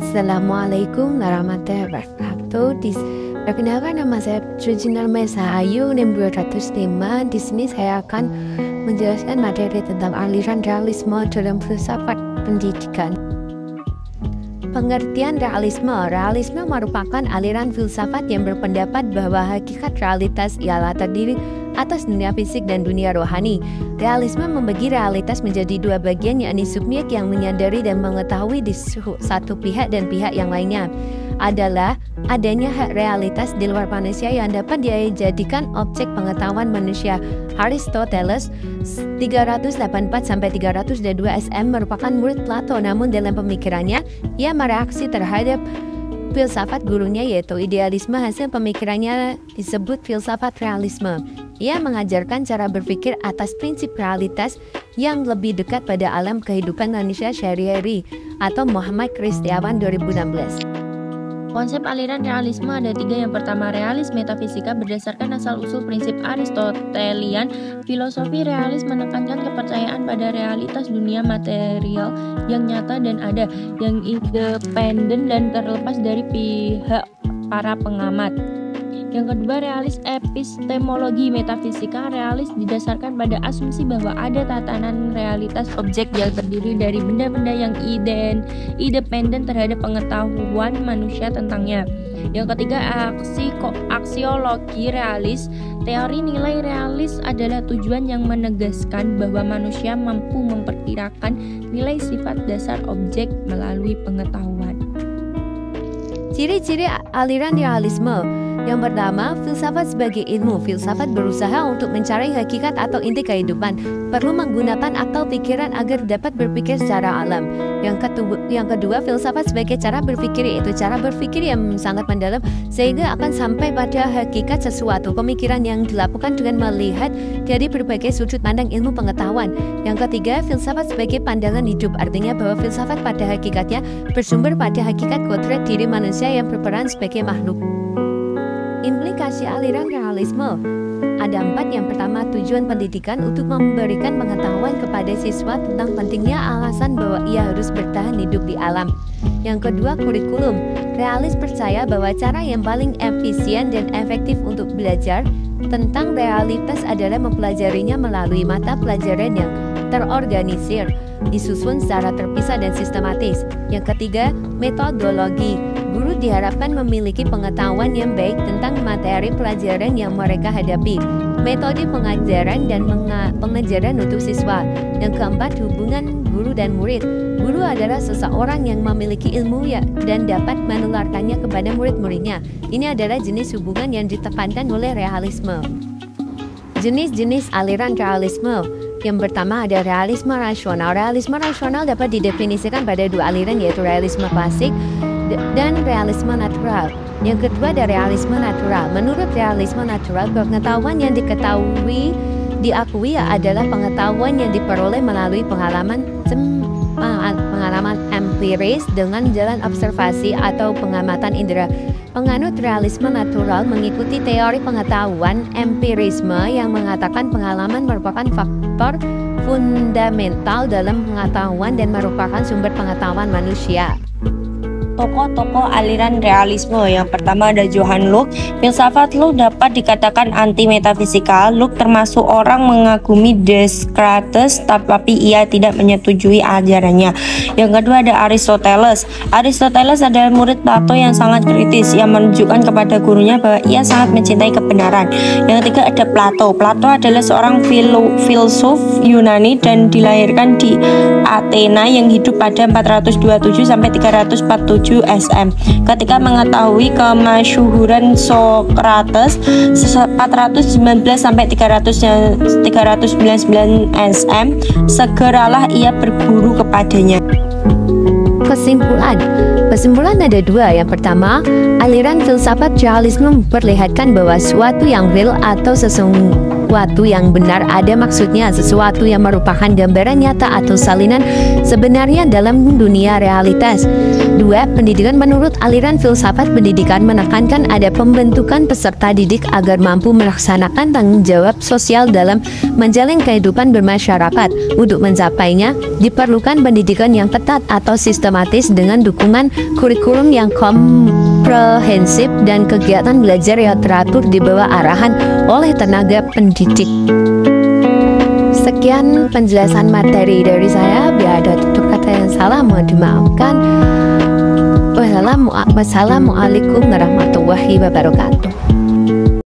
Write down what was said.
Assalamualaikum warahmatullahi wabarakatuh. Perkenalkan, nama saya Trujinal Mesahayu 6205. Di sini saya akan menjelaskan materi tentang aliran realisme dalam filsafat pendidikan. Pengertian realisme. Realisme merupakan aliran filsafat yang berpendapat bahwa hakikat realitas ialah terdiri atas dunia fisik dan dunia rohani. Realisme membagi realitas menjadi dua bagian, yakni subjek yang menyadari dan mengetahui di satu pihak dan pihak yang lainnya adalah adanya hak realitas di luar manusia yang dapat dijadikan objek pengetahuan manusia. Aristoteles 384-302 SM merupakan murid Plato, namun dalam pemikirannya ia mereaksi terhadap filsafat gurunya, yaitu idealisme. Hasil pemikirannya disebut filsafat realisme. Ia mengajarkan cara berpikir atas prinsip realitas yang lebih dekat pada alam kehidupan manusia sehari-hari, atau Muhammad Kristiawan 2016. Konsep aliran realisme ada tiga. Yang pertama, realis metafisika berdasarkan asal-usul prinsip Aristotelian. Filosofi realis menekankan kepercayaan pada realitas dunia material yang nyata dan ada, yang independen dan terlepas dari pihak para pengamat. Yang kedua, realis epistemologi metafisika. Realis didasarkan pada asumsi bahwa ada tatanan realitas objek yang terdiri dari benda-benda yang independen terhadap pengetahuan manusia tentangnya. Yang ketiga, aksiologi realis. Teori nilai realis adalah tujuan yang menegaskan bahwa manusia mampu memperkirakan nilai sifat dasar objek melalui pengetahuan. Ciri-ciri aliran realisme. Yang pertama, filsafat sebagai ilmu. Filsafat berusaha untuk mencari hakikat atau inti kehidupan, perlu menggunakan akal pikiran agar dapat berpikir secara alam. Yang kedua, filsafat sebagai cara berpikir, yaitu cara berpikir yang sangat mendalam sehingga akan sampai pada hakikat sesuatu. Pemikiran yang dilakukan dengan melihat dari berbagai sudut pandang ilmu pengetahuan. Yang ketiga, filsafat sebagai pandangan hidup, artinya bahwa filsafat pada hakikatnya bersumber pada hakikat kodrat diri manusia yang berperan sebagai makhluk. Implikasi aliran realisme ada 4. Yang pertama, tujuan pendidikan untuk memberikan pengetahuan kepada siswa tentang pentingnya alasan bahwa ia harus bertahan hidup di alam. Yang kedua, kurikulum. Realis percaya bahwa cara yang paling efisien dan efektif untuk belajar tentang realitas adalah mempelajarinya melalui mata pelajaran yang terorganisir, disusun secara terpisah dan sistematis. Yang ketiga, metodologi. Guru diharapkan memiliki pengetahuan yang baik tentang materi pelajaran yang mereka hadapi, metode pengajaran dan pengajaran untuk siswa. Yang keempat, hubungan guru dan murid. Guru adalah seseorang yang memiliki ilmu dan dapat menularkannya kepada murid-muridnya. Ini adalah jenis hubungan yang ditekankan oleh realisme. Jenis-jenis aliran realisme. Yang pertama ada realisme rasional. Realisme rasional dapat didefinisikan pada dua aliran, yaitu realisme klasik dan realisme natural. Yang kedua ada realisme natural. Menurut realisme natural, pengetahuan yang diakui adalah pengetahuan yang diperoleh melalui pengalaman empiris dengan jalan observasi atau pengamatan indera. Penganut realisme natural mengikuti teori pengetahuan empirisme yang mengatakan pengalaman merupakan faktor fundamental dalam pengetahuan dan merupakan sumber pengetahuan manusia. Tokoh-tokoh aliran realisme. Yang pertama ada Johann Locke. Filsafat Locke dapat dikatakan anti-metafisikal. Locke termasuk orang mengagumi Descartes, tetapi ia tidak menyetujui ajarannya. Yang kedua ada Aristoteles. Aristoteles adalah murid Plato yang sangat kritis, yang menunjukkan kepada gurunya bahwa ia sangat mencintai kebenaran. Yang ketiga ada Plato. Plato adalah seorang filsuf Yunani dan dilahirkan di Athena yang hidup pada 427-347 SM. Ketika mengetahui kemasyhuran Socrates 419-399 SM, segeralah ia berguru kepadanya. Kesimpulan ada dua. Yang pertama, aliran filsafat realisme memperlihatkan bahwa sesuatu yang real atau sesuatu yang benar ada maksudnya, sesuatu yang merupakan gambaran nyata atau salinan sebenarnya dalam dunia realitas. 2. Pendidikan. Menurut aliran filsafat pendidikan menekankan ada pembentukan peserta didik agar mampu melaksanakan tanggung jawab sosial dalam menjalin kehidupan bermasyarakat. Untuk mencapainya, diperlukan pendidikan yang ketat atau sistematis dengan dukungan kurikulum yang komprehensif, dan kegiatan belajar yang teratur di bawah arahan oleh tenaga pendidik. Sekian penjelasan materi dari saya. Bila ada tutur kata yang salah mohon dimaafkan. Wassalamualaikum warahmatullahi wabarakatuh.